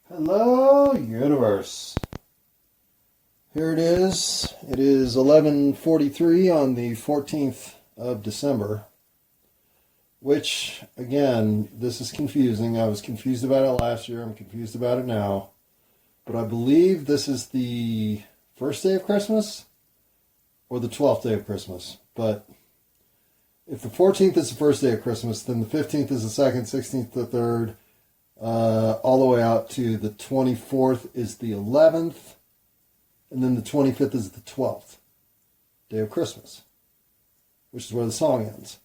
Hello, universe. Here it is. It is 11:43 on the 14th of December, which, again, this is confusing. I was confused about it last year. I'm confused about it now. But I believe this is the first day of Christmas or the 12th day of Christmas. But if the 14th is the first day of Christmas, then the 15th is the second, 16th the third, all the way out to the 24th is the 11th, and then the 25th is the 12th day of Christmas, which is where the song ends.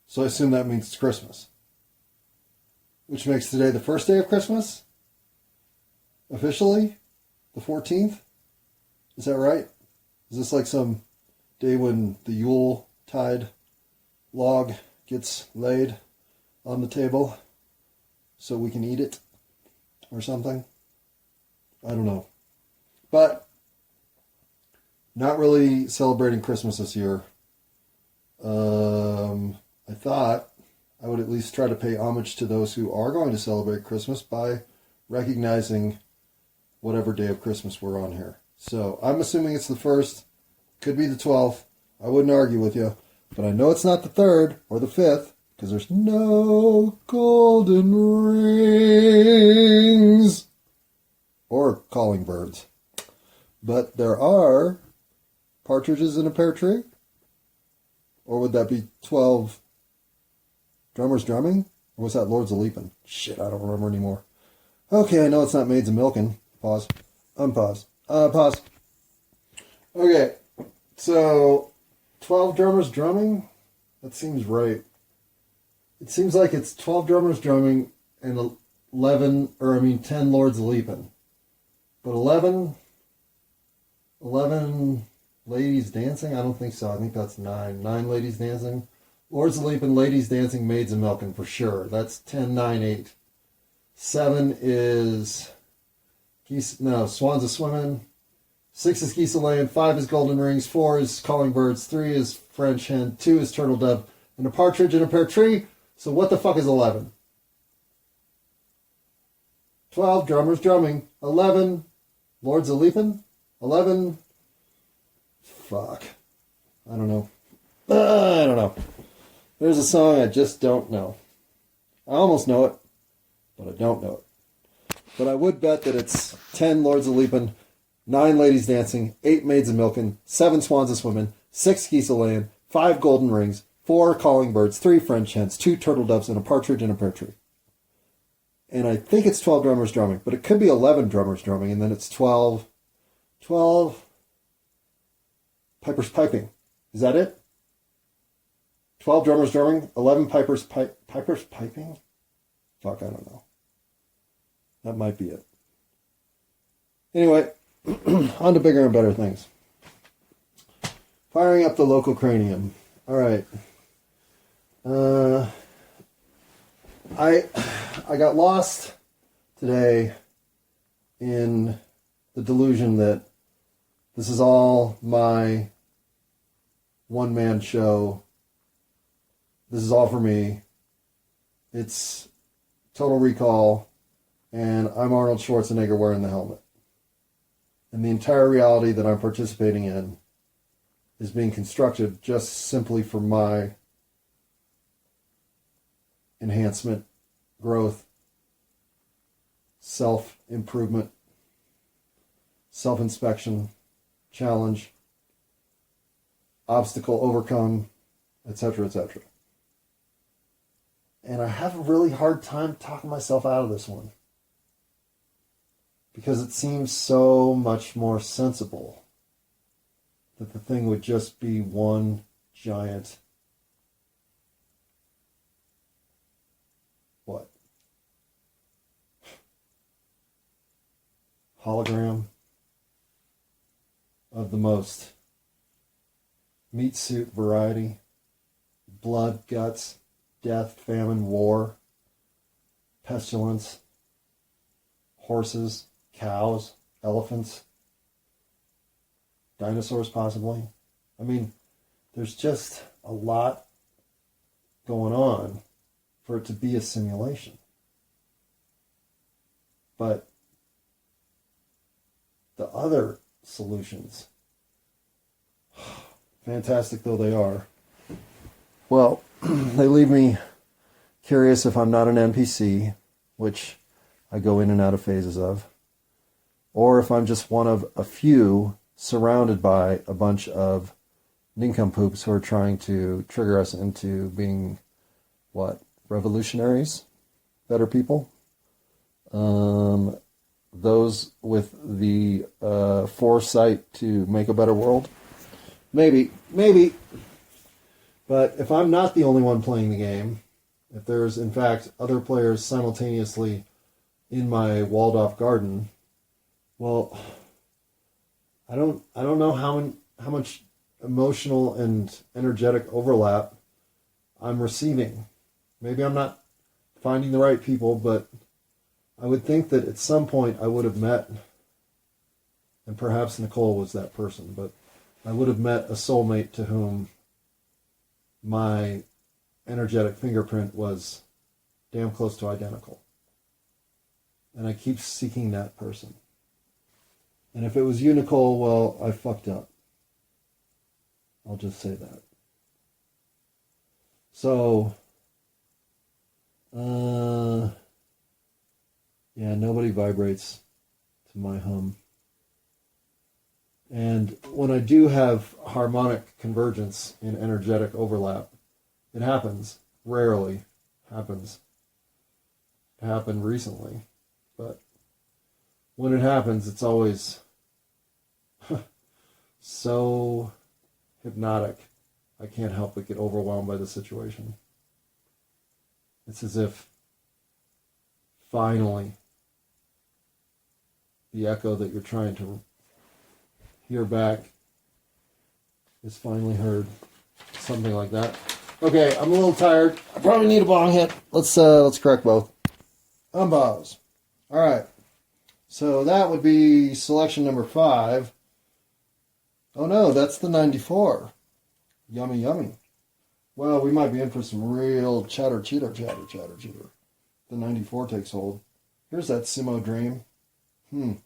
So I assume that means it's Christmas, which makes today the first day of Christmas, officially, the 14th. Is that right? Is this like some day when the Yule tide log gets laid on the table so we can eat it or something? I don't know. But not really celebrating Christmas this year. I thought I would at least try to pay homage to those who are going to celebrate Christmas by recognizing whatever day of Christmas we're on here. So I'm assuming it's the first. Could be the 12th. I wouldn't argue with you. But I know it's not the 3rd or the 5th because there's no golden rings or calling birds. But there are partridges in a pear tree. Or would that be 12 drummers drumming? Or was that Lords of Leaping? Shit, I don't remember anymore. Okay, I know it's not Maids of Milking. Pause. Unpause. Pause. Okay, so 12 drummers drumming? That seems right. It seems like it's 12 drummers drumming and 10 Lords of Leaping. But 11 ladies dancing? I don't think so. I think that's 9. 9 ladies dancing. Lords of Leaping, ladies dancing, maids of milking for sure. That's 10, 9, 8. 7 is swans of swimming. 6 is geese a laying. 5 is golden rings. 4 is calling birds. 3 is French hen. 2 is turtle dove. And a partridge in a pear tree. So what the fuck is 11? 12 drummers drumming. 11 Lords of Leaping. 11. Fuck. I don't know. I don't know. There's a song I just don't know. I almost know it, but I don't know it. But I would bet that it's 10 Lords of Leaping, 9 ladies dancing, 8 maids of milking, 7 swans a swimming, 6 geese a laying, 5 golden rings, 4 calling birds, 3 French hens, 2 turtle doves, and a partridge in a pear tree. And I think it's 12 drummers drumming, but it could be 11 drummers drumming, and then it's 12 pipers piping. Is that it? 12 drummers drumming, 11 pipers piping? Fuck, I don't know. That might be it. Anyway, on to bigger and better things. Firing up the local cranium. All right. I got lost today in the delusion that this is all my one-man show. This is all for me. It's Total Recall, and I'm Arnold Schwarzenegger wearing the helmet. And the entire reality that I'm participating in is being constructed just simply for my enhancement, growth, self-improvement, self-inspection, challenge, obstacle overcome, etc., etc. And I have a really hard time talking myself out of this one. Because it seems so much more sensible that the thing would just be one giant hologram of the most meat suit variety. Blood, guts, death, famine, war, pestilence, horses, cows, elephants, dinosaurs possibly. I mean, there's just a lot going on for it to be a simulation. But the other solutions, fantastic though they are, well, they leave me curious if I'm not an NPC, which I go in and out of phases of, or if I'm just one of a few surrounded by a bunch of nincompoops who are trying to trigger us into being, what, revolutionaries? Better people? Those with the foresight to make a better world? Maybe. But if I'm not the only one playing the game, if there's in fact other players simultaneously in my walled off garden, well, I don't know how much emotional and energetic overlap I'm receiving. Maybe I'm not finding the right people, but I would think that at some point I would have met, and perhaps Nicole was that person, but I would have met a soulmate to whom my energetic fingerprint was damn close to identical. And I keep seeking that person. And if it was you, Nicole, well, I fucked up. I'll just say that. So, yeah, nobody vibrates to my hum. And when I do have harmonic convergence in energetic overlap, it happens. Rarely happens. It happened recently. But when it happens, it's always so hypnotic. I can't help but get overwhelmed by the situation. It's as if finally the echo that you're trying to hear back is finally heard. Something like that. Okay, I'm a little tired. I probably need a bong hit. Let's correct both. Unbows. All right. So that would be selection number 5. Oh no, that's the 94. Yummy, yummy. Well, we might be in for some real chatter. The 94 takes hold. Here's that Simo Dream. I'm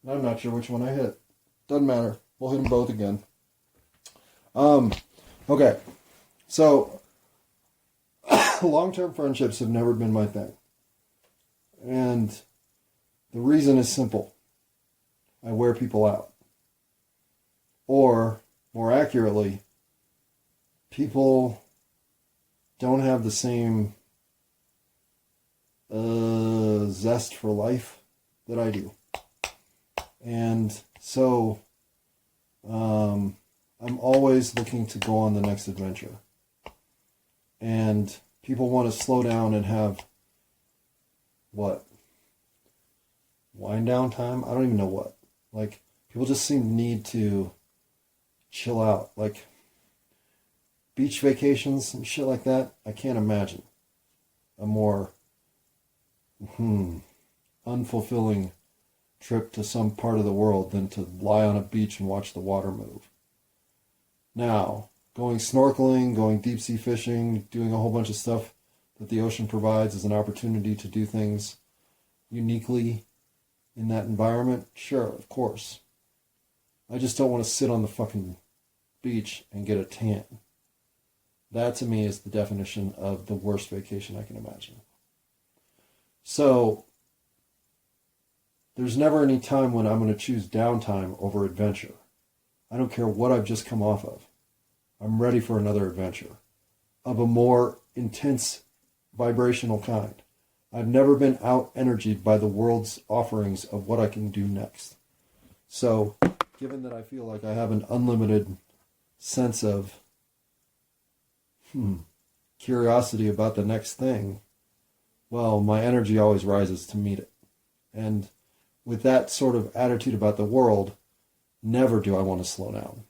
not sure which one I hit. Doesn't matter. We'll hit them both again. Okay. So, long-term friendships have never been my thing. And the reason is simple. I wear people out. Or, more accurately, people don't have the same zest for life that I do. And so, I'm always looking to go on the next adventure. And people want to slow down and have, what? Wind down time? I don't even know what. Like, people just seem to need to chill out. Like, beach vacations and shit like that, I can't imagine a more unfulfilling trip to some part of the world than to lie on a beach and watch the water move. Now, going snorkeling, going deep sea fishing, doing a whole bunch of stuff that the ocean provides as an opportunity to do things uniquely in that environment, sure, of course. I just don't want to sit on the fucking beach and get a tan. That to me is the definition of the worst vacation I can imagine. So, there's never any time when I'm going to choose downtime over adventure. I don't care what I've just come off of. I'm ready for another adventure of a more intense vibrational kind. I've never been out-energied by the world's offerings of what I can do next. So, given that I feel like I have an unlimited sense of curiosity about the next thing, well, my energy always rises to meet it. And with that sort of attitude about the world, never do I want to slow down.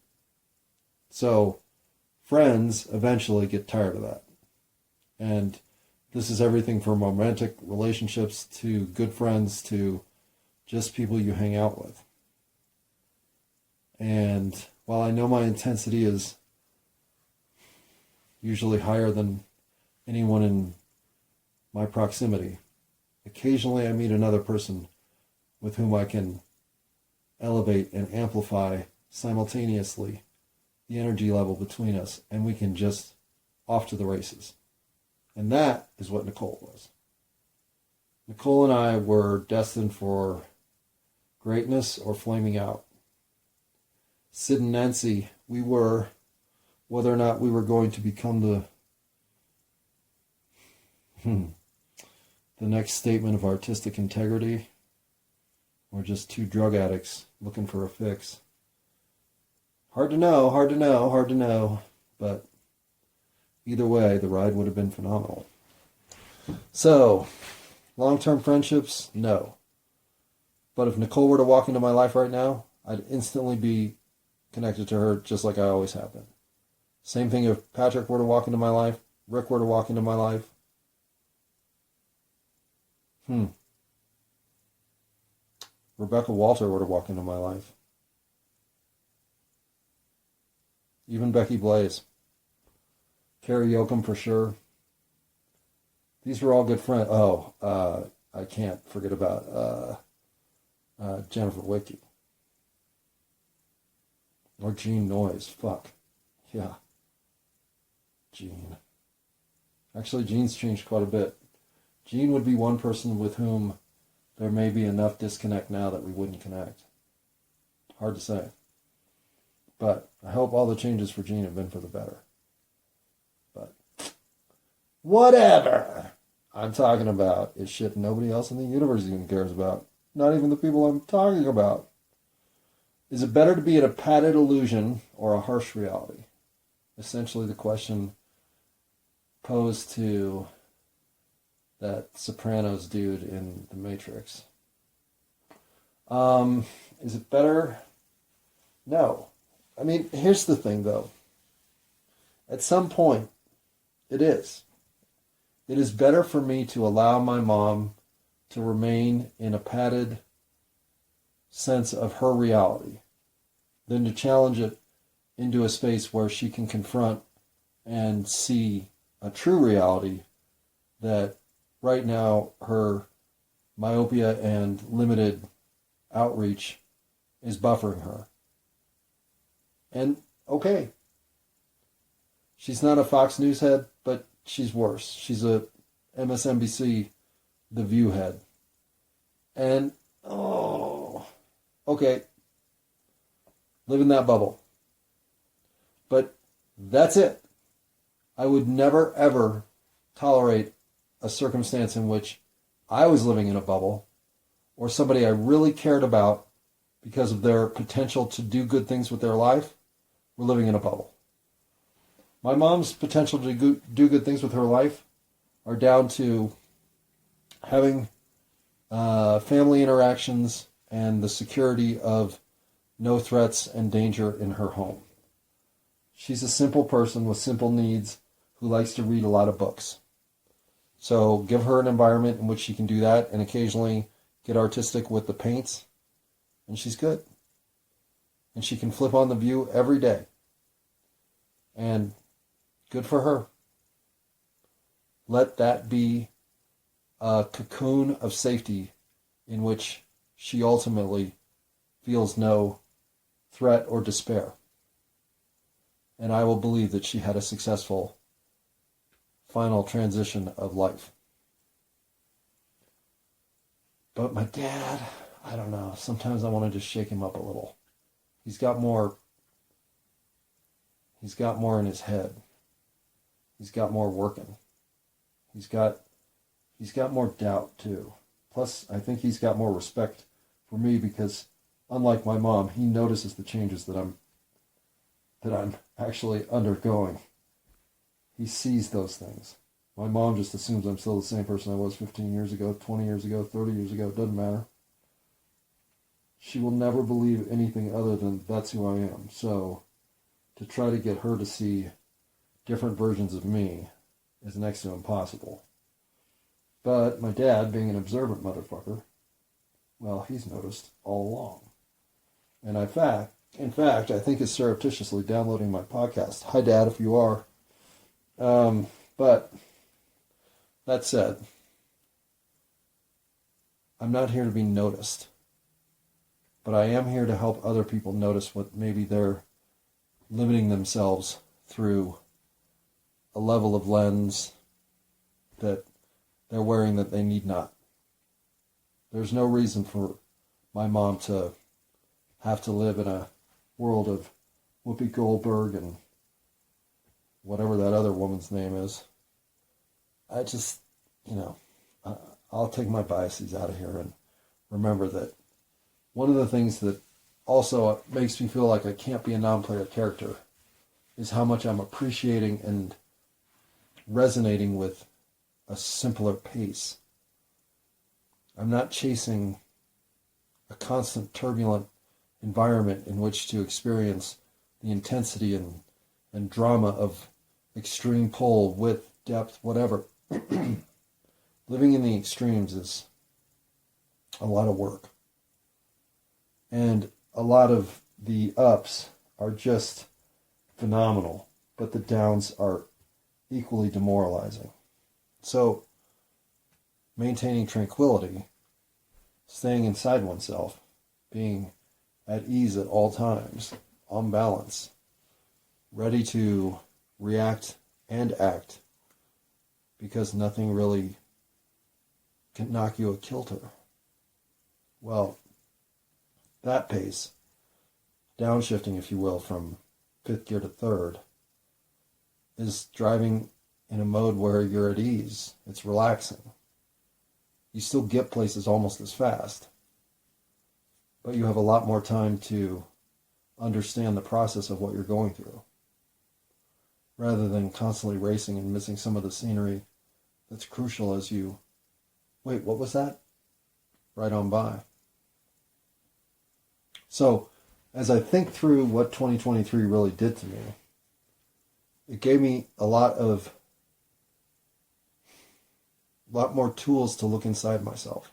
So, friends eventually get tired of that. And this is everything from romantic relationships to good friends to just people you hang out with. And while I know my intensity is usually higher than anyone in my proximity, occasionally I meet another person with whom I can elevate and amplify simultaneously the energy level between us, and we can just off to the races. And that is what Nicole was. Nicole and I were destined for greatness or flaming out. Sid and Nancy, we were, whether or not we were going to become the next statement of artistic integrity, or just two drug addicts looking for a fix. Hard to know, but either way, the ride would have been phenomenal. So, long-term friendships, no. But if Nicole were to walk into my life right now, I'd instantly be connected to her just like I always have been. Same thing if Patrick were to walk into my life, Rick were to walk into my life. Rebecca Walter were to walk into my life. Even Becky Blaze. Carrie Yoakum for sure. These were all good friends. I can't forget about Jennifer Wicke. Or Jean Noyes. Fuck. Yeah. Jean. Actually, Jean's changed quite a bit. Jean would be one person with whom there may be enough disconnect now that we wouldn't connect. Hard to say. But I hope all the changes for Jean have been for the better. But whatever I'm talking about is shit nobody else in the universe even cares about. Not even the people I'm talking about. Is it better to be in a padded illusion or a harsh reality? Essentially the question posed to that Sopranos dude in The Matrix. Is it better? No. I mean, here's the thing, though. At some point, it is. It is better for me to allow my mom to remain in a padded sense of her reality than to challenge it into a space where she can confront and see a true reality that right now her myopia and limited outreach is buffering her. And okay, she's not a Fox News head, but she's worse. She's a MSNBC The View head. And, okay, live in that bubble. But that's it. I would never, ever tolerate a circumstance in which I was living in a bubble or somebody I really cared about because of their potential to do good things with their life were living in a bubble. My mom's potential to do good things with her life are down to having family interactions and the security of no threats and danger in her home. She's a simple person with simple needs who likes to read a lot of books. So give her an environment in which she can do that and occasionally get artistic with the paints, and she's good. And she can flip on The View every day. And good for her. Let that be a cocoon of safety in which she ultimately feels no threat or despair. And I will believe that she had a successful final transition of life. But my dad, I don't know. Sometimes I want to just shake him up a little. He's got more in his head. He's got more working. He's got more doubt too. Plus, I think he's got more respect for me because, unlike my mom, he notices the changes that I'm actually undergoing. He sees those things. My mom just assumes I'm still the same person I was 15 years ago, 20 years ago, 30 years ago. It doesn't matter. She will never believe anything other than that's who I am. So to try to get her to see different versions of me is next to impossible. But my dad, being an observant motherfucker, well, he's noticed all along. And in fact, I think is surreptitiously downloading my podcast. Hi, Dad, if you are. But that said, I'm not here to be noticed, but I am here to help other people notice what maybe they're limiting themselves through a level of lens that they're wearing that they need not. There's no reason for my mom to have to live in a world of Whoopi Goldberg and whatever that other woman's name is. I just, I'll take my biases out of here and remember that one of the things that also makes me feel like I can't be a non-player character is how much I'm appreciating and resonating with a simpler pace. I'm not chasing a constant turbulent environment in which to experience the intensity and drama of extreme pull, width, depth, whatever. Living in the extremes is a lot of work. And a lot of the ups are just phenomenal, but the downs are equally demoralizing. So, maintaining tranquility, staying inside oneself, being at ease at all times, on balance, ready to react and act, because nothing really can knock you a kilter. Well, that pace, downshifting, if you will, from fifth gear to third, is driving in a mode where you're at ease. It's relaxing. You still get places almost as fast, but you have a lot more time to understand the process of what you're going through, rather than constantly racing and missing some of the scenery that's crucial as you, wait, what was that? Right on by. So, as I think through what 2023 really did to me, it gave me a lot more tools to look inside myself,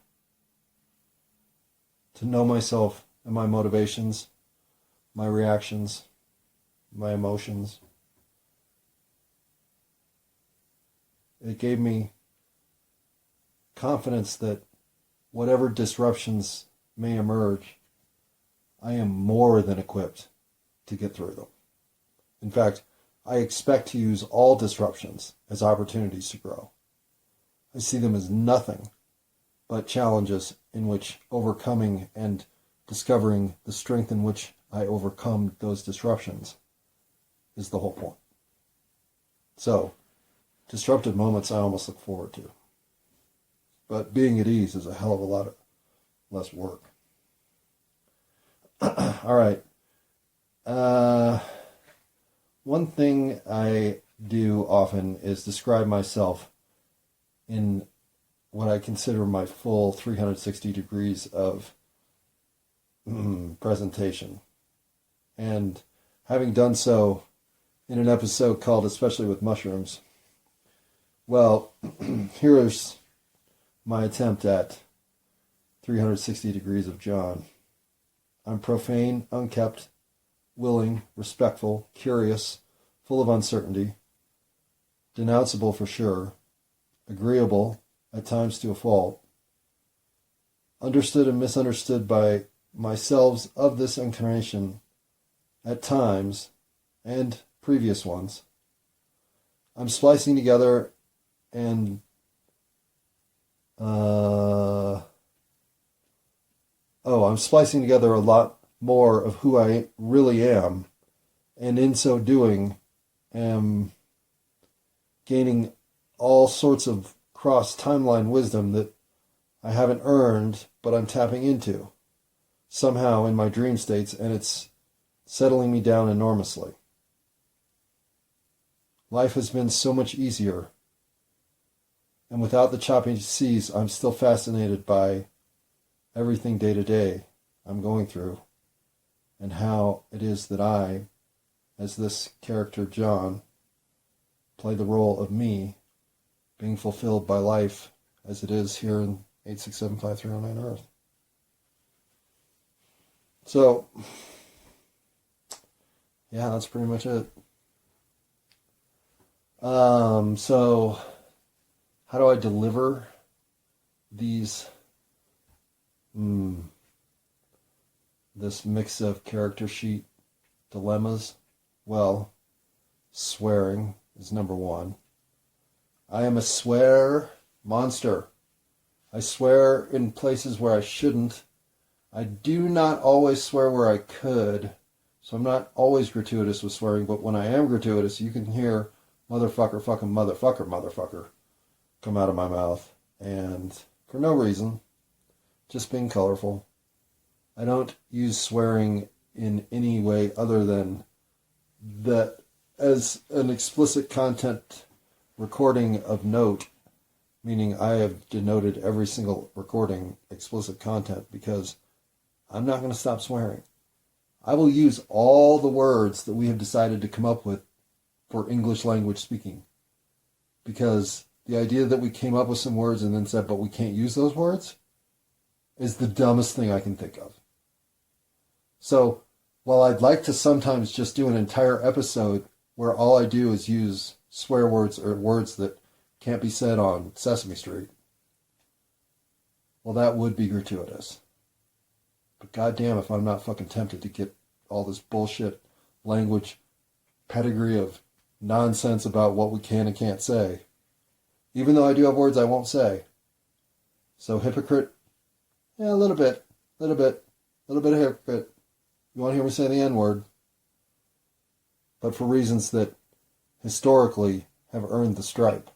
to know myself and my motivations, my reactions, my emotions. It gave me confidence that whatever disruptions may emerge, I am more than equipped to get through them. In fact, I expect to use all disruptions as opportunities to grow. I see them as nothing but challenges in which overcoming and discovering the strength in which I overcome those disruptions is the whole point. So, disruptive moments I almost look forward to. But being at ease is a hell of a lot less work. All right. One thing I do often is describe myself in what I consider my full 360 degrees of presentation. And having done so in an episode called Especially with Mushrooms, well, here's my attempt at 360 degrees of John. I'm profane, unkept, willing, respectful, curious, full of uncertainty, denounceable for sure, agreeable, at times to a fault, understood and misunderstood by myself of this incarnation at times and previous ones. I'm splicing together and I'm splicing together a lot more of who I really am, and in so doing am gaining all sorts of cross-timeline wisdom that I haven't earned, but I'm tapping into somehow in my dream states, and it's settling me down enormously. Life has been so much easier, and without the choppy seas, I'm still fascinated by everything day to day I'm going through, and how it is that I, as this character John, play the role of me being fulfilled by life as it is here in 8675309 Earth. So, yeah, that's pretty much it. So, how do I deliver these This mix of character sheet dilemmas. Well, swearing is number one. I am a swear monster. I swear in places where I shouldn't. I do not always swear where I could, so I'm not always gratuitous with swearing, but when I am gratuitous, you can hear motherfucker, fucking motherfucker, motherfucker come out of my mouth. And for no reason, just being colorful. I don't use swearing in any way other than that as an explicit content recording of note, meaning I have denoted every single recording explicit content because I'm not going to stop swearing. I will use all the words that we have decided to come up with for English language speaking. Because the idea that we came up with some words and then said, but we can't use those words, is the dumbest thing I can think of. So, while I'd like to sometimes just do an entire episode where all I do is use swear words or words that can't be said on Sesame Street, well, that would be gratuitous. But goddamn if I'm not fucking tempted to get all this bullshit language pedigree of nonsense about what we can and can't say. Even though I do have words I won't say. So hypocrite, yeah, a little bit of hypocrite. You want to hear me say the N-word. But for reasons that historically have earned the stripe.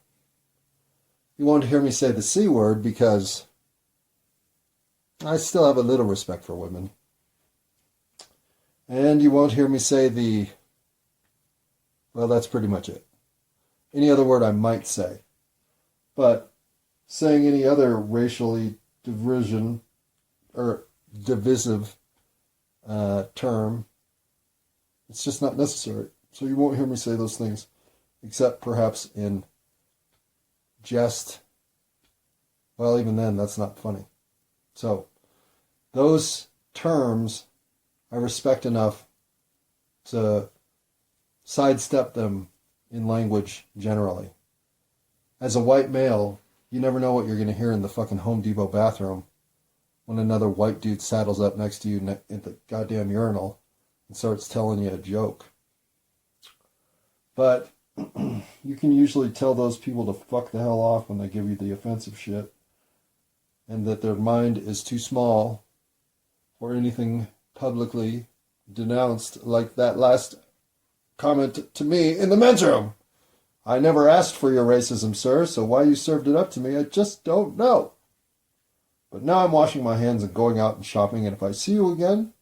You won't hear me say the C word because I still have a little respect for women. And you won't hear me say well, that's pretty much it. Any other word I might say. But saying any other racially divisive term, it's just not necessary. So you won't hear me say those things, except perhaps in jest. Well, even then, that's not funny. So, those terms I respect enough to sidestep them in language generally. As a white male, you never know what you're going to hear in the fucking Home Depot bathroom when another white dude saddles up next to you at the goddamn urinal and starts telling you a joke. But you can usually tell those people to fuck the hell off when they give you the offensive shit, and that their mind is too small for anything publicly denounced like that last comment to me in the men's room. I never asked for your racism, sir, so why you served it up to me, I just don't know. But now I'm washing my hands and going out and shopping, and if I see you again,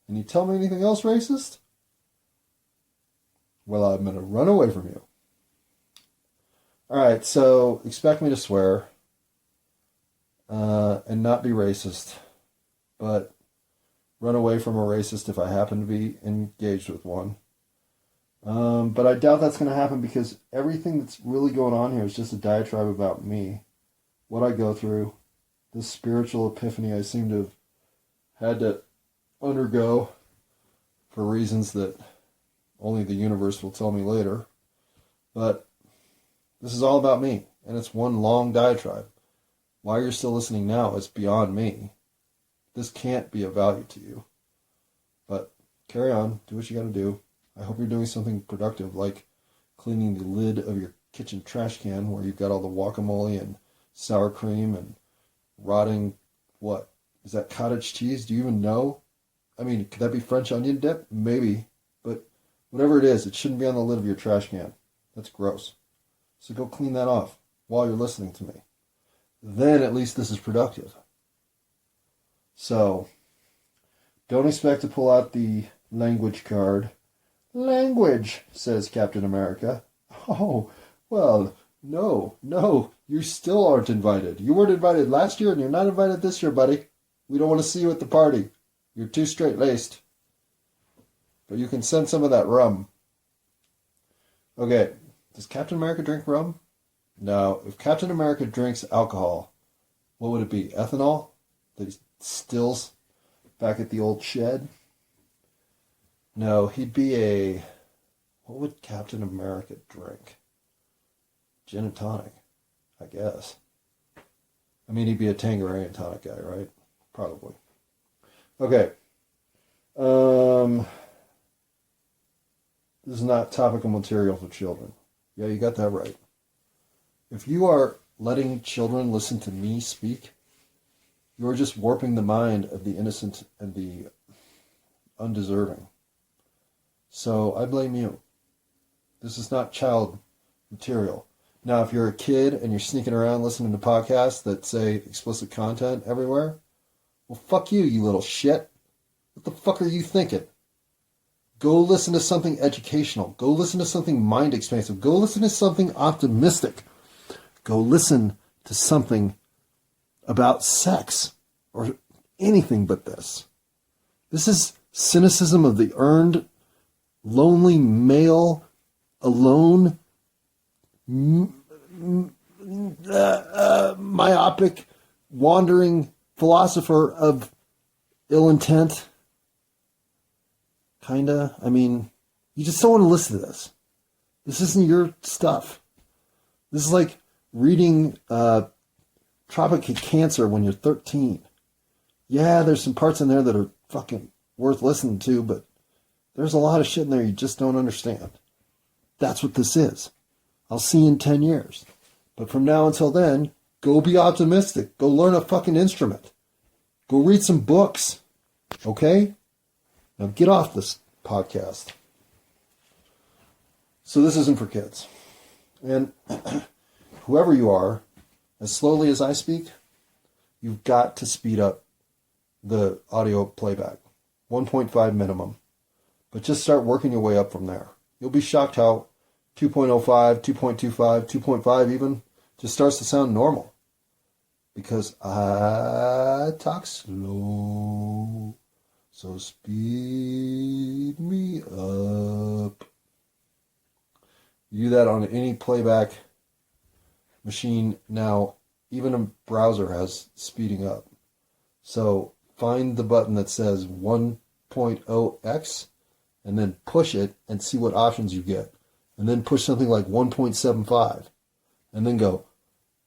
and you tell me anything else racist, well, I'm going to run away from you. Alright, so expect me to swear, and not be racist, but run away from a racist if I happen to be engaged with one. But I doubt that's going to happen because everything that's really going on here is just a diatribe about me, what I go through, this spiritual epiphany I seem to have had to undergo for reasons that only the universe will tell me later. But this is all about me, and it's one long diatribe. Why you're still listening now is beyond me. This can't be of value to you. But carry on, do what you gotta do. I hope you're doing something productive, like cleaning the lid of your kitchen trash can where you've got all the guacamole and sour cream and rotting, what? Is that cottage cheese? Do you even know? I mean, could that be French onion dip? Maybe. But whatever it is, it shouldn't be on the lid of your trash can. That's gross. So go clean that off while you're listening to me. Then at least this is productive. So, don't expect to pull out the language card. Language, says Captain America. Oh, well, no, you still aren't invited. You weren't invited last year and you're not invited this year, buddy. We don't want to see you at the party. You're too straight-laced. But you can send some of that rum. Okay, does Captain America drink rum? No, if Captain America drinks alcohol, what would it be? Ethanol? That he stills back at the old shed? No, he'd be what would Captain America drink? Gin and tonic, I guess. I mean, he'd be a Tanqueray and tonic guy, right? Probably. Okay. This is not topical material for children. Yeah, you got that right. If you are letting children listen to me speak, you are just warping the mind of the innocent and the undeserving. So I blame you. This is not child material. Now, if you're a kid and you're sneaking around listening to podcasts that say explicit content everywhere, well, fuck you, you little shit. What the fuck are you thinking? Go listen to something educational. Go listen to something mind expansive. Go listen to something optimistic. Go listen to something about sex or anything but this. This is cynicism of the earned, lonely male, alone, myopic, wandering philosopher of ill intent. Kinda. I mean, you just don't want to listen to this. This isn't your stuff. This is like reading Tropic of Cancer when you're 13. Yeah, there's some parts in there that are fucking worth listening to, but there's a lot of shit in there you just don't understand. That's what this is. I'll see you in 10 years. But from now until then, go be optimistic. Go learn a fucking instrument. Go read some books. Okay? Now get off this podcast. So this isn't for kids. And whoever you are, as slowly as I speak, you've got to speed up the audio playback. 1.5 minimum. But just start working your way up from there. You'll be shocked how 2.05, 2.25, 2.5 even just starts to sound normal. Because I talk slow. So speed me up. You do that on any playback machine now. Even a browser has speeding up. So find the button that says 1.0x and then push it and see what options you get. And then push something like 1.75 and then go,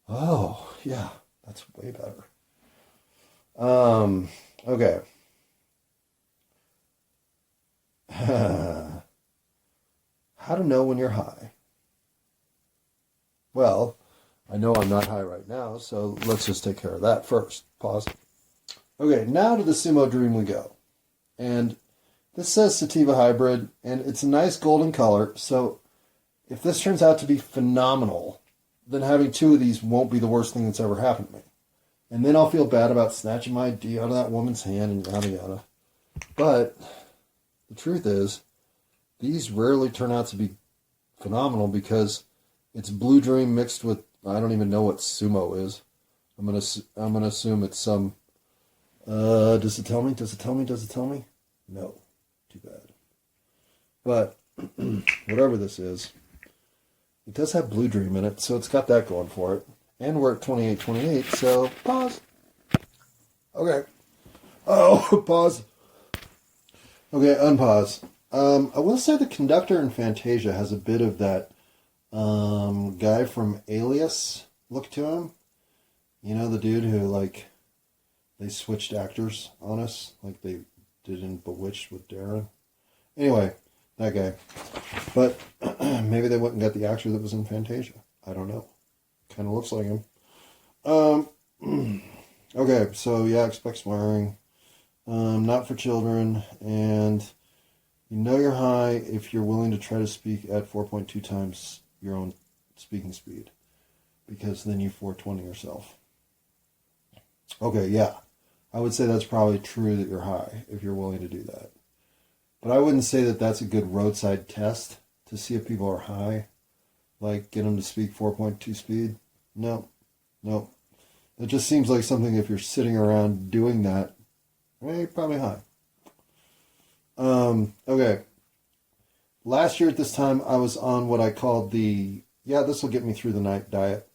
oh, yeah, that's way better. Okay. How to know when you're high? Well, I know I'm not high right now, so let's just take care of that first. Pause. Okay, now to the Sumo Dream we go. And this says Sativa Hybrid, and it's a nice golden color, so if this turns out to be phenomenal, then having two of these won't be the worst thing that's ever happened to me. And then I'll feel bad about snatching my ID out of that woman's hand and yada yada. But the truth is, these rarely turn out to be phenomenal because it's Blue Dream mixed with, I don't even know what Sumo is. I'm gonna assume it's some, does it tell me? Does it tell me? Does it tell me? No. Too bad. But whatever this is, it does have Blue Dream in it, so it's got that going for it. And we're at 28.28, so pause. Okay. Oh, pause. Okay, unpause. I will say the conductor in Fantasia has a bit of that guy from Alias look to him. You know, the dude who, like, they switched actors on us, like they did in Bewitched with Darren. Anyway, that guy. But maybe they went and got the actor that was in Fantasia. I don't know. Kind of looks like him. Okay, so yeah, expect swearing. Not for children. And you know you're high if you're willing to try to speak at 4.2 times your own speaking speed. Because then you 420 yourself. Okay, yeah. I would say that's probably true that you're high if you're willing to do that. But I wouldn't say that that's a good roadside test to see if people are high. Like, get them to speak 4.2 speed. No. It just seems like something if you're sitting around doing that, you're probably high. Okay. Last year at this time, I was on what I called the, this will get me through the night diet.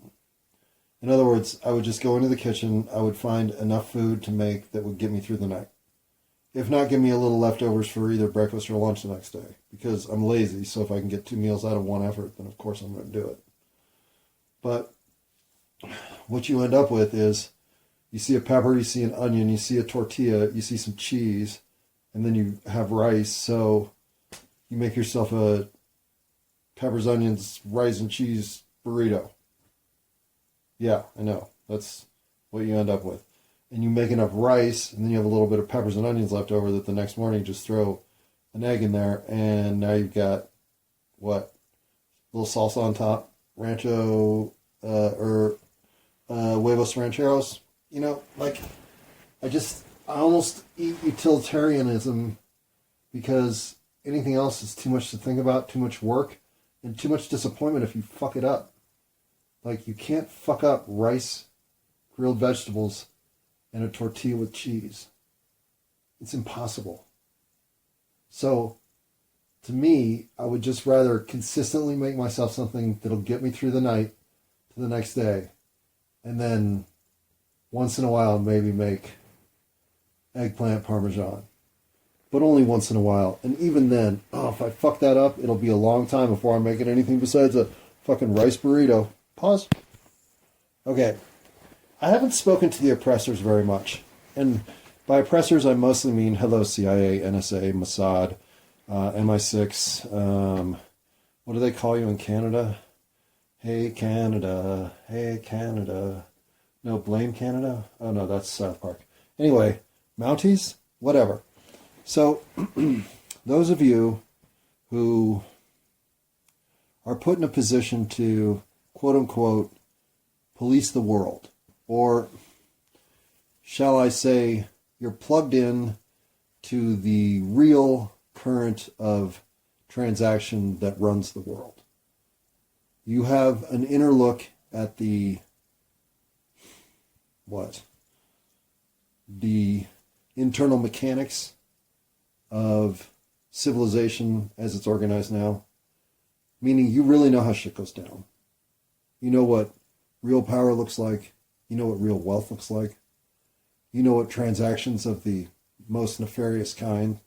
In other words, I would just go into the kitchen, I would find enough food to make that would get me through the night. If not, give me a little leftovers for either breakfast or lunch the next day. Because I'm lazy, so if I can get 2 meals out of one effort, then of course I'm going to do it. But what you end up with is You see a pepper, you see an onion, you see a tortilla, you see some cheese, and then you have rice. So you make yourself a peppers, onions, rice, and cheese burrito. Yeah, I know. That's what you end up with. And you make enough rice, and then you have a little bit of peppers and onions left over that the next morning you just throw an egg in there, and now you've got, what? A little salsa on top, rancho, or huevos rancheros. You know, like, I almost eat utilitarianism because anything else is too much to think about, too much work, and too much disappointment if you fuck it up. Like, you can't fuck up rice, grilled vegetables, and a tortilla with cheese. It's impossible. So, to me, I would just rather consistently make myself something that'll get me through the night to the next day. And then, once in a while, maybe make eggplant parmesan. But only once in a while. And even then, if I fuck that up, it'll be a long time before I'm making anything besides a fucking rice burrito. Pause. Okay. I haven't spoken to the oppressors very much. And by oppressors, I mostly mean, hello, CIA, NSA, Mossad, MI6. What do they call you in Canada? Hey, Canada. Hey, Canada. No, blame Canada? Oh, no, that's South Park. Anyway, Mounties? Whatever. So, those of you who are put in a position to, quote-unquote, police the world, or shall I say, you're plugged in to the real current of transaction that runs the world. You have an inner look at the internal mechanics of civilization as it's organized now. Meaning you really know how shit goes down. You know what real power looks like. You know what real wealth looks like. You know what transactions of the most nefarious kind.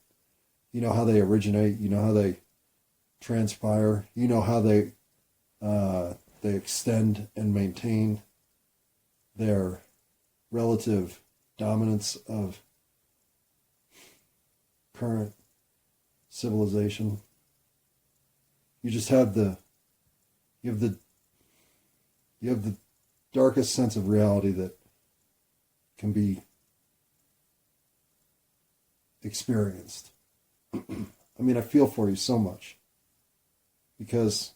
You know how they originate. You know how they transpire. You know how they extend and maintain their relative dominance of current civilization. You just have the darkest sense of reality that can be experienced. I mean, I feel for you so much because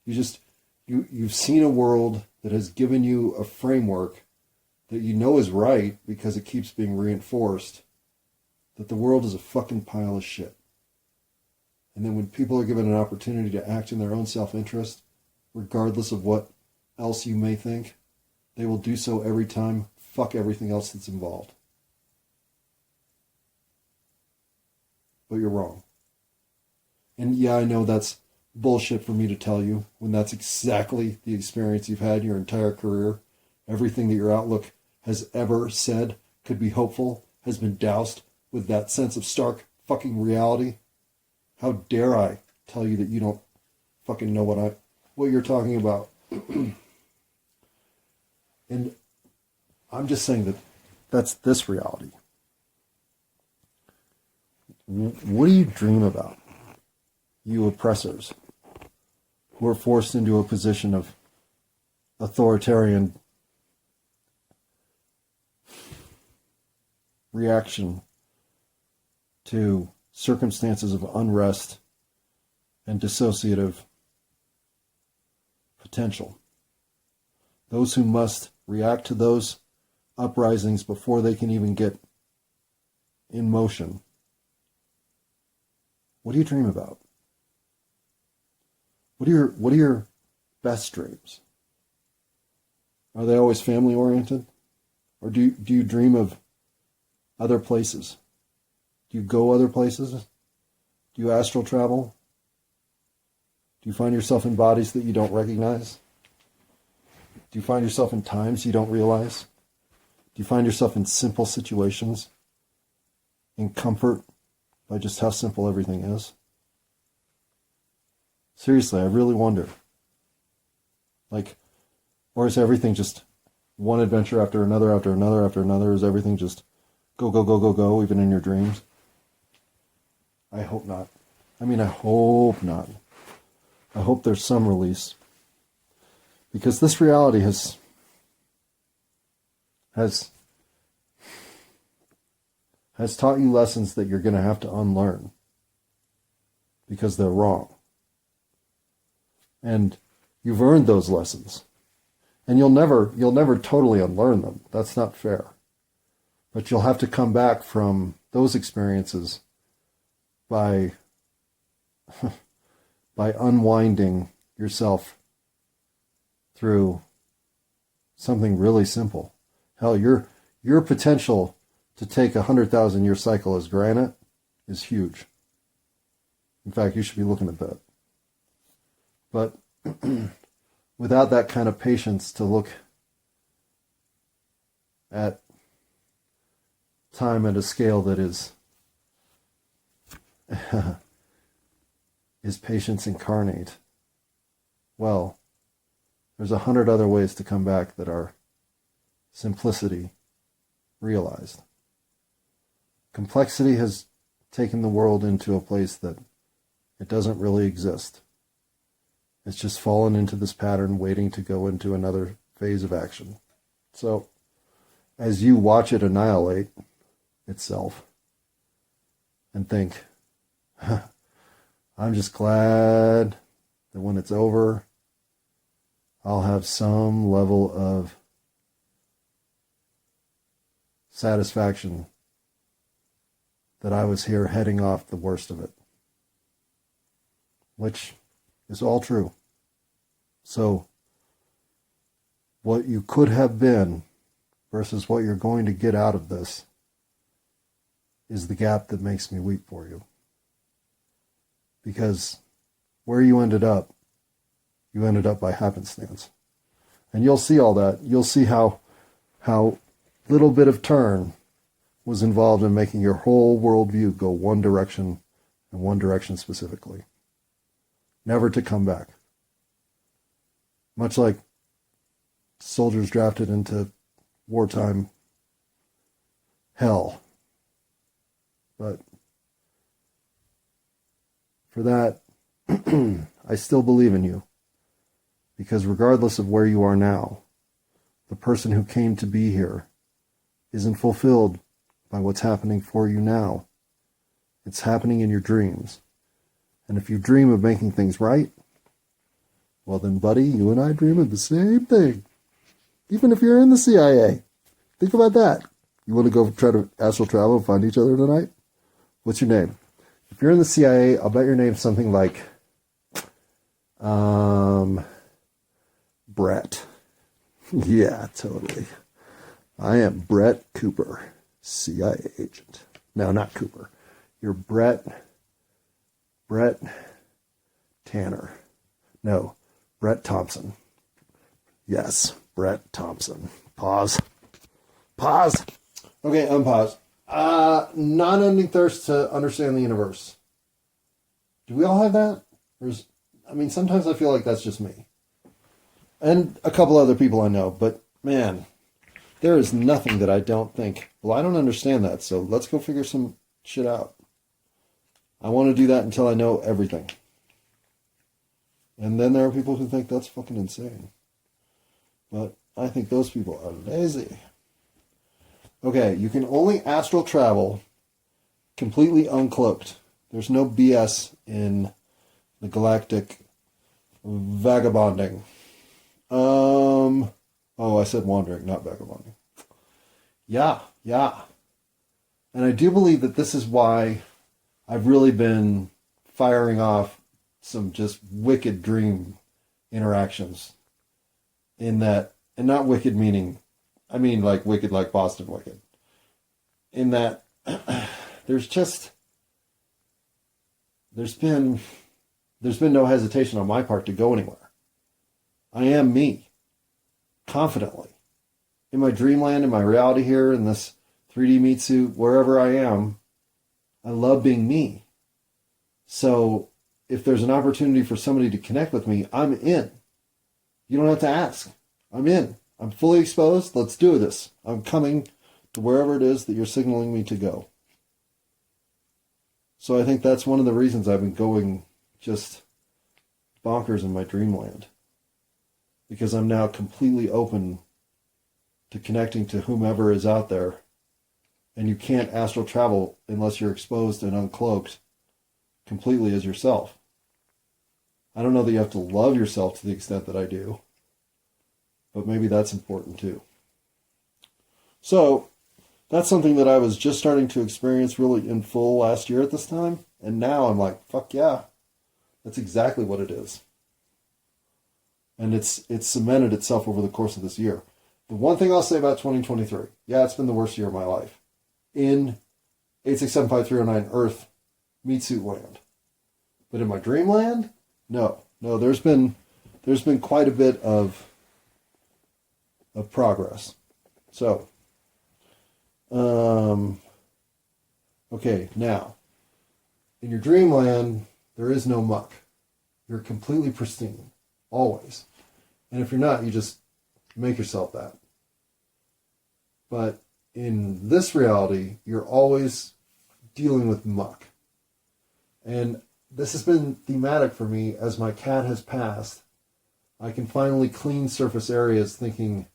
you've seen a world that has given you a framework that you know is right because it keeps being reinforced, that the world is a fucking pile of shit. And then when people are given an opportunity to act in their own self-interest, regardless of what else you may think, they will do so every time. Fuck everything else that's involved. But you're wrong. And yeah, I know that's bullshit for me to tell you when that's exactly the experience you've had your entire career. Everything that your outlook has ever said could be hopeful has been doused with that sense of stark fucking reality. How dare I tell you that you don't fucking know what you're talking about. And I'm just saying that that's this reality. What do you dream about, you oppressors, who are forced into a position of authoritarian reaction to circumstances of unrest and dissociative potential? Those who must react to those uprisings before they can even get in motion. What do you dream about? What are your best dreams? Are they always family oriented? Or do you dream of other places? Do you go other places? Do you astral travel? Do you find yourself in bodies that you don't recognize? Do you find yourself in times you don't realize? Do you find yourself in simple situations, in comfort by just how simple everything is? Seriously, I really wonder. Or is everything just one adventure after another, after another, after another? Is everything just go, go, go, go, go, even in your dreams? I hope not. I mean, I hope not. I hope there's some release. Because this reality has taught you lessons that you're going to have to unlearn. Because they're wrong. And you've earned those lessons. And you'll never totally unlearn them. That's not fair. But you'll have to come back from those experiences by unwinding yourself through something really simple. Hell, your potential to take a 100,000-year cycle as granite is huge. In fact, you should be looking at that. But without that kind of patience to look at time at a scale that is patience incarnate, well, there's 100 other ways to come back that are simplicity realized. Complexity has taken the world into a place that it doesn't really exist. It's just fallen into this pattern, waiting to go into another phase of action. So, as you watch it annihilate itself and think, I'm just glad that when it's over, I'll have some level of satisfaction that I was here heading off the worst of it. Which is all true. So, what you could have been versus what you're going to get out of this is the gap that makes me weep for you. Because where you ended up by happenstance. And you'll see all that. You'll see how little bit of turn was involved in making your whole worldview go one direction, and one direction specifically. Never to come back. Much like soldiers drafted into wartime hell. But for that, I still believe in you. Because regardless of where you are now, the person who came to be here isn't fulfilled by what's happening for you now. It's happening in your dreams. And if you dream of making things right, well then, buddy, you and I dream of the same thing. Even if you're in the CIA. Think about that. You want to go try to astral travel and find each other tonight? What's your name? If you're in the CIA, I'll bet your name's something like Brett. Yeah, totally. I am Brett Cooper, CIA agent. No, not Cooper. You're Brett Tanner. No, Brett Thompson. Yes, Brett Thompson. Pause. Okay, unpause. Non-ending thirst to understand the universe. Do we all have that? Sometimes I feel like that's just me. And a couple other people I know, but man, there is nothing that I don't think, well, I don't understand that, so let's go figure some shit out. I want to do that until I know everything. And then there are people who think that's fucking insane. But I think those people are lazy. Okay, you can only astral travel completely uncloaked. There's no BS in the galactic vagabonding. I said wandering, not vagabonding. Yeah. And I do believe that this is why I've really been firing off some just wicked dream interactions. In that, and not wicked meaning, I mean like wicked like Boston Wicked. In that, there's been no hesitation on my part to go anywhere. I am me. Confidently. In my dreamland, in my reality here, in this 3D meat suit, wherever I am, I love being me. So, if there's an opportunity for somebody to connect with me, I'm in. You don't have to ask. I'm in. I'm fully exposed. Let's do this. I'm coming to wherever it is that you're signaling me to go. So I think that's one of the reasons I've been going just bonkers in my dreamland. Because I'm now completely open to connecting to whomever is out there. And you can't astral travel unless you're exposed and uncloaked completely as yourself. I don't know that you have to love yourself to the extent that I do, but maybe that's important too. So that's something that I was just starting to experience really in full last year at this time. And now I'm like, fuck yeah, that's exactly what it is. And it's cemented itself over the course of this year. The one thing I'll say about 2023, yeah, it's been the worst year of my life. In 8675309 Earth meat suit land. But in my dreamland, no, there's been quite a bit of progress. So, okay, now, in your dreamland, there is no muck. You're completely pristine, always. And if you're not, you just make yourself that. But in this reality, you're always dealing with muck. And this has been thematic for me as my cat has passed. I can finally clean surface areas thinking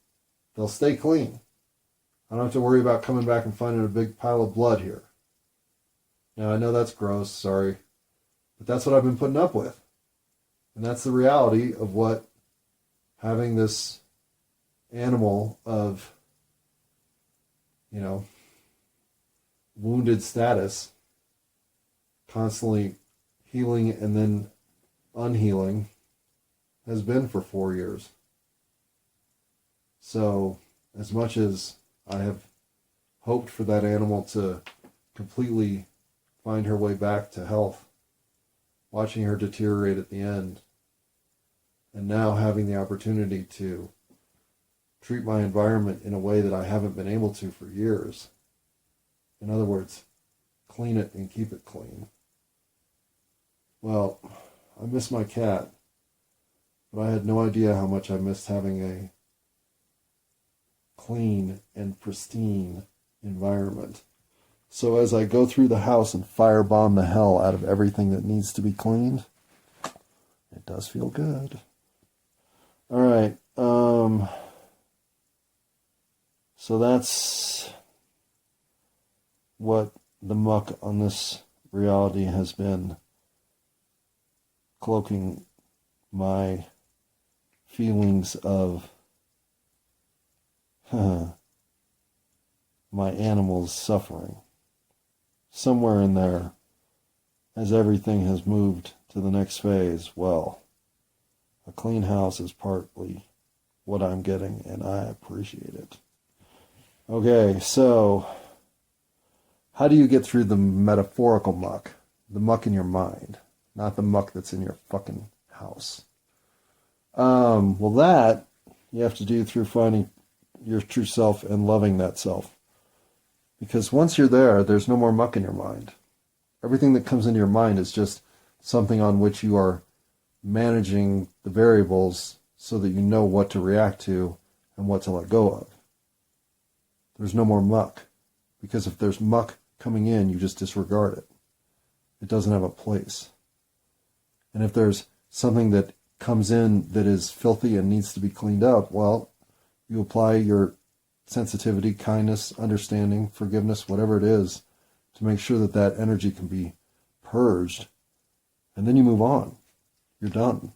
they'll stay clean. I don't have to worry about coming back and finding a big pile of blood here. Now, I know that's gross, sorry. But that's what I've been putting up with. And that's the reality of what having this animal of, wounded status, constantly healing and then unhealing, has been for 4 years. So, as much as I have hoped for that animal to completely find her way back to health, watching her deteriorate at the end, and now having the opportunity to treat my environment in a way that I haven't been able to for years. In other words, clean it and keep it clean. Well, I miss my cat, but I had no idea how much I missed having a clean and pristine environment. So as I go through the house and firebomb the hell out of everything that needs to be cleaned, it does feel good. All right. So that's what the muck on this reality has been, cloaking my feelings of my animals suffering. Somewhere in there, as everything has moved to the next phase, well, a clean house is partly what I'm getting, and I appreciate it. Okay, so how do you get through the metaphorical muck? The muck in your mind, not the muck that's in your fucking house. Well, that you have to do through finding your true self and loving that self. Because once you're there, there's no more muck in your mind. Everything that comes into your mind is just something on which you are managing the variables so that you know what to react to and what to let go of. There's no more muck. Because if there's muck coming in, you just disregard it. It doesn't have a place. And if there's something that comes in that is filthy and needs to be cleaned up, well, you apply your sensitivity, kindness, understanding, forgiveness, whatever it is, to make sure that that energy can be purged. And then you move on. You're done.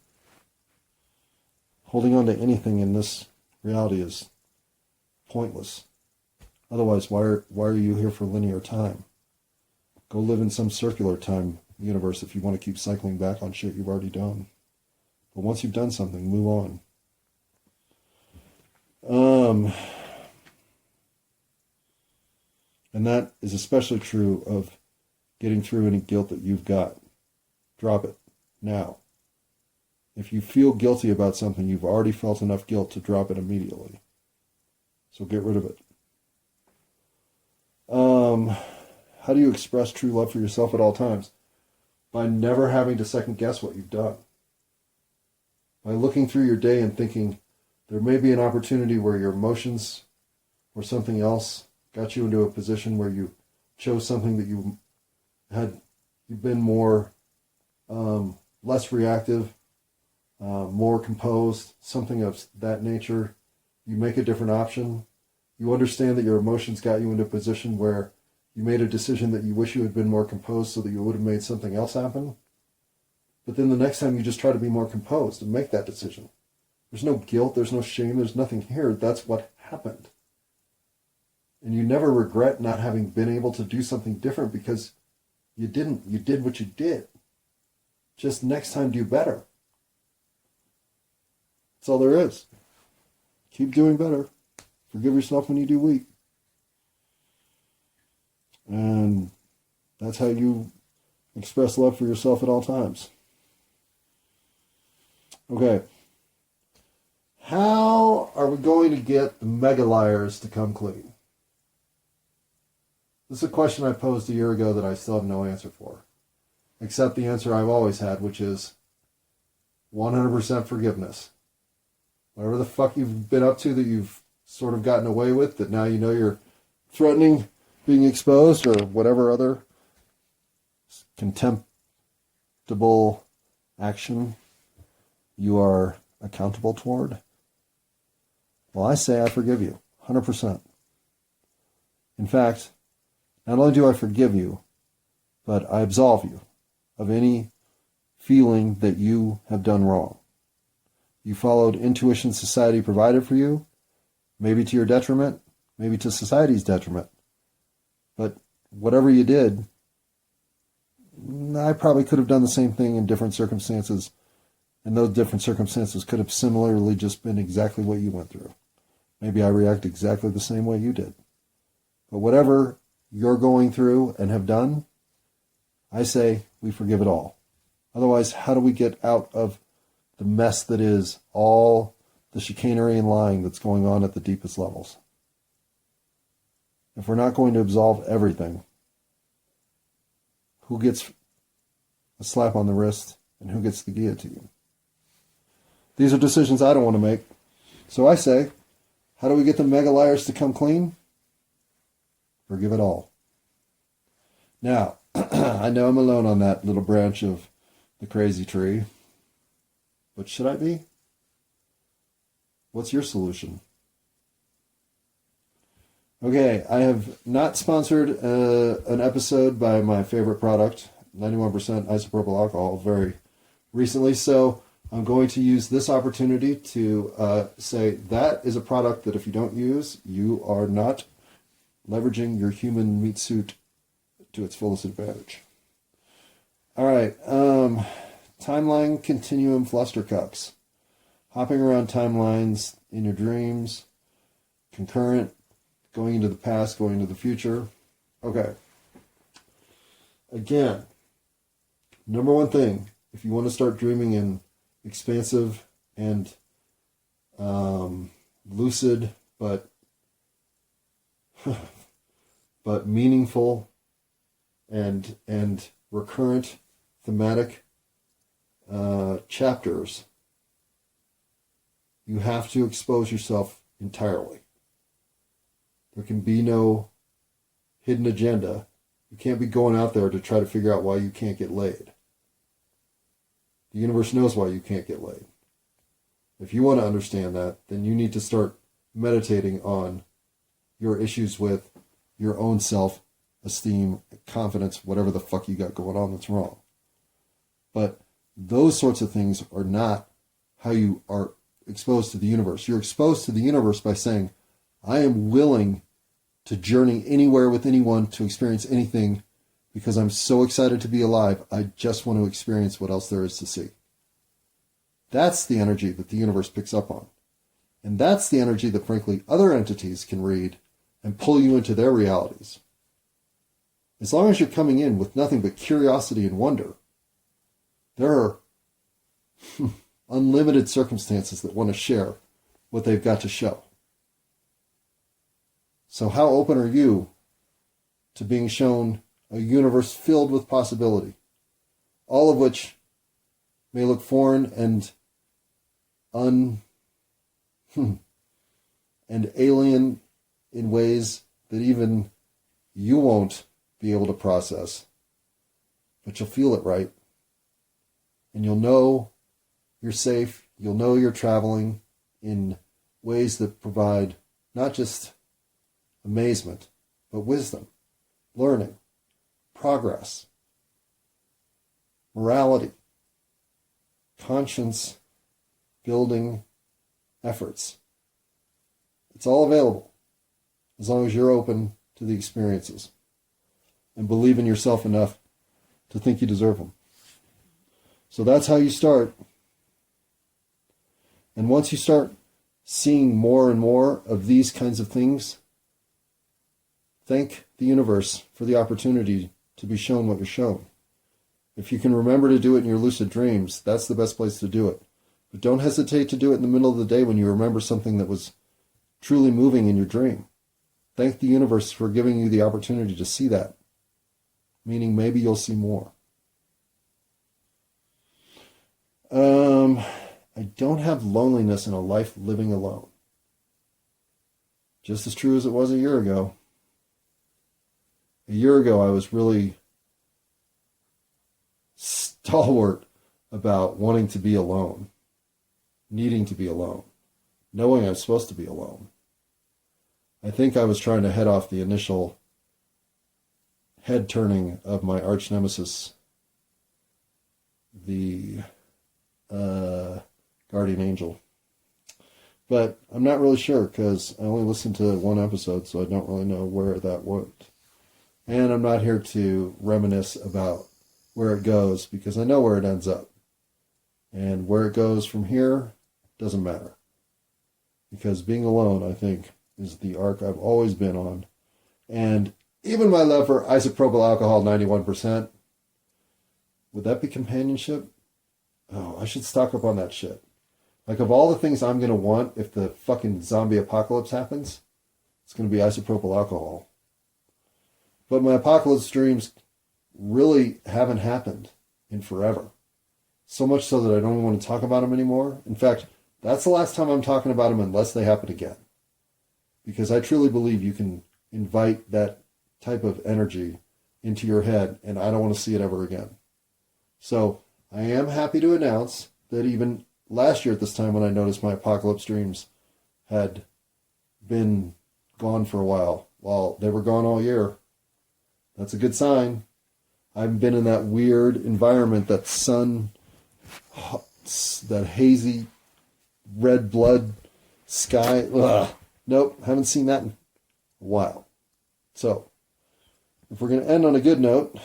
Holding on to anything in this reality is pointless. Otherwise, why are you here for linear time? Go live in some circular time universe if you want to keep cycling back on shit you've already done. But once you've done something, move on. And that is especially true of getting through any guilt that you've got. Drop it now. If you feel guilty about something, you've already felt enough guilt to drop it immediately. So get rid of it. How do you express true love for yourself at all times? By never having to second guess what you've done. By looking through your day and thinking, There may be an opportunity where your emotions or something else got you into a position where you chose something that you've been more, less reactive, more composed, something of that nature. You make a different option. You understand that your emotions got you into a position where you made a decision that you wish you had been more composed so that you would have made something else happen. But then the next time you just try to be more composed and make that decision. There's no guilt, there's no shame, there's nothing here. That's what happened. And you never regret not having been able to do something different because you didn't. You did what you did. Just next time do better. That's all there is. Keep doing better. Forgive yourself when you do weak. And that's how you express love for yourself at all times. Okay. How are we going to get the mega liars to come clean? This is a question I posed a year ago that I still have no answer for. Except the answer I've always had, which is 100% forgiveness. Whatever the fuck you've been up to that you've sort of gotten away with, that now you know you're threatening being exposed, or whatever other contemptible action you are accountable toward. Well, I say I forgive you, 100%. In fact, not only do I forgive you, but I absolve you of any feeling that you have done wrong. You followed intuition society provided for you, maybe to your detriment, maybe to society's detriment. But whatever you did, I probably could have done the same thing in different circumstances, and those different circumstances could have similarly just been exactly what you went through. Maybe I react exactly the same way you did. But whatever you're going through and have done, I say we forgive it all. Otherwise, how do we get out of the mess that is all the chicanery and lying that's going on at the deepest levels? If we're not going to absolve everything, who gets a slap on the wrist and who gets the guillotine? These are decisions I don't want to make. So I say, how do we get the mega liars to come clean? Forgive it all. Now, I know I'm alone on that little branch of the crazy tree, but should I be? What's your solution? Okay, I have not sponsored an episode by my favorite product, 91% isopropyl alcohol, very recently, so I'm going to use this opportunity to say that is a product that if you don't use, you are not leveraging your human meat suit to its fullest advantage. All right, timeline continuum flustercucks. Hopping around timelines in your dreams, concurrent, going into the past, going into the future. Okay. Again, number one thing, if you want to start dreaming in expansive and lucid, but meaningful and recurrent thematic chapters, you have to expose yourself entirely. There can be no hidden agenda. You can't be going out there to try to figure out why you can't get laid. The universe knows why you can't get laid. If you want to understand that, then you need to start meditating on your issues with your own self-esteem, confidence, whatever the fuck you got going on that's wrong. But those sorts of things are not how you are exposed to the universe. You're exposed to the universe by saying, I am willing to journey anywhere with anyone to experience anything because I'm so excited to be alive. I just want to experience what else there is to see. That's the energy that the universe picks up on. And that's the energy that, frankly, other entities can read and pull you into their realities. As long as you're coming in with nothing but curiosity and wonder, there are unlimited circumstances that want to share what they've got to show. So how open are you to being shown a universe filled with possibility, all of which may look foreign and and alien in ways that even you won't be able to process. But you'll feel it, right? And you'll know you're safe. You'll know you're traveling in ways that provide not just amazement, but wisdom, learning, progress, morality, conscience building efforts. It's all available as long as you're open to the experiences and believe in yourself enough to think you deserve them. So that's how you start. And once you start seeing more and more of these kinds of things, thank the universe for the opportunity to be shown what you're shown. If you can remember to do it in your lucid dreams, that's the best place to do it. But don't hesitate to do it in the middle of the day when you remember something that was truly moving in your dream. Thank the universe for giving you the opportunity to see that, meaning maybe you'll see more. I don't have loneliness in a life living alone. Just as true as it was a year ago. A year ago, I was really stalwart about wanting to be alone, needing to be alone, knowing I'm supposed to be alone. I think I was trying to head off the initial head turning of my arch nemesis, the guardian angel. But I'm not really sure because I only listened to one episode, so I don't really know where that went. And I'm not here to reminisce about where it goes because I know where it ends up. And where it goes from here doesn't matter. Because being alone, I think, is the arc I've always been on. And even my love for isopropyl alcohol, 91%, would that be companionship? Oh, I should stock up on that shit. Like, of all the things I'm going to want if the fucking zombie apocalypse happens, it's going to be isopropyl alcohol. But my apocalypse dreams really haven't happened in forever. So much so that I don't even want to talk about them anymore. In fact, that's the last time I'm talking about them unless they happen again. Because I truly believe you can invite that type of energy into your head, and I don't want to see it ever again. So I am happy to announce that even last year at this time when I noticed my apocalypse dreams had been gone for a while, well, they were gone all year. That's a good sign. I've been in that weird environment, that sun, that hazy red blood sky. Ugh. Nope, haven't seen that in a while. So, if we're going to end on a good note,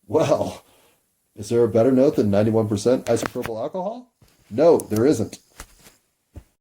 well, is there a better note than 91% isopropyl alcohol? No, there isn't.